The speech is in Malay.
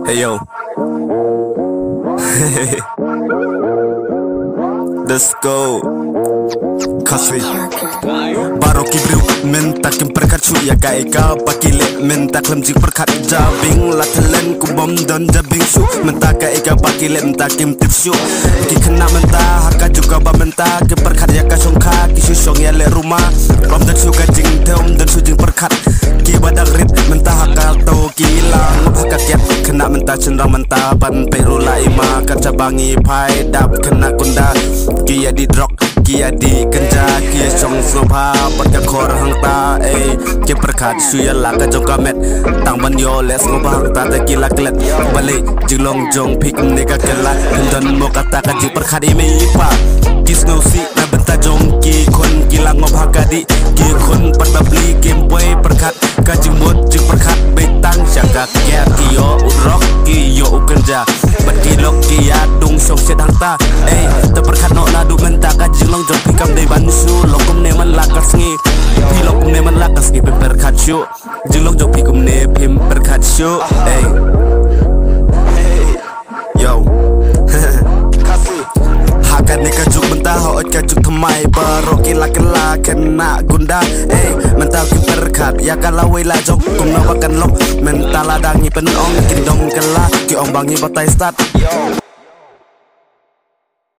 Hey yo. Let's go. Kasih Baro kibriu minta kim perkat ya kaika pakile minta klem jik perkat jabing la telen ku bom don jabing su minta kaika pakile minta kim tipsu ki kena minta haka juga ba minta ki perkat ya ka songka ki song ya le rumah bom dan su ka jing theom dan su jing perkat ki badang rit minta haka to kilang haka kiat kena minta cenderang minta ban perula ima kaca bangi pai dap kena kunda ki ya di drop kia di kenja kia song sopa pada kor hang ta ke perkat suya la ka jong kamet tang ban yo les ngoba hang ta kila klet balik jilong jong pik ne ka kela dan mo kata ka ji perkat ime pa kis no si na benta jong ki kon kila ngoba kadi ki kon pada beli game boy perkat ka jing mot jing perkat betang syaka kia kio urok kio ukenja bati lok kia dung song sedang ta te perkat no la du menta ka jing jom pikam de bansu lokum ne man lakas ngi pi lokum ne man lakas ngi per khachu jilong jom pikum ne pim per khachu yo hakan ne ka juk mentah ho ka juk thamai baro kila kila kena gunda mental ki per khat ya kala wela jom kum na bakan lok mental adangi pen ong kin dong kala ki ong bangi batai start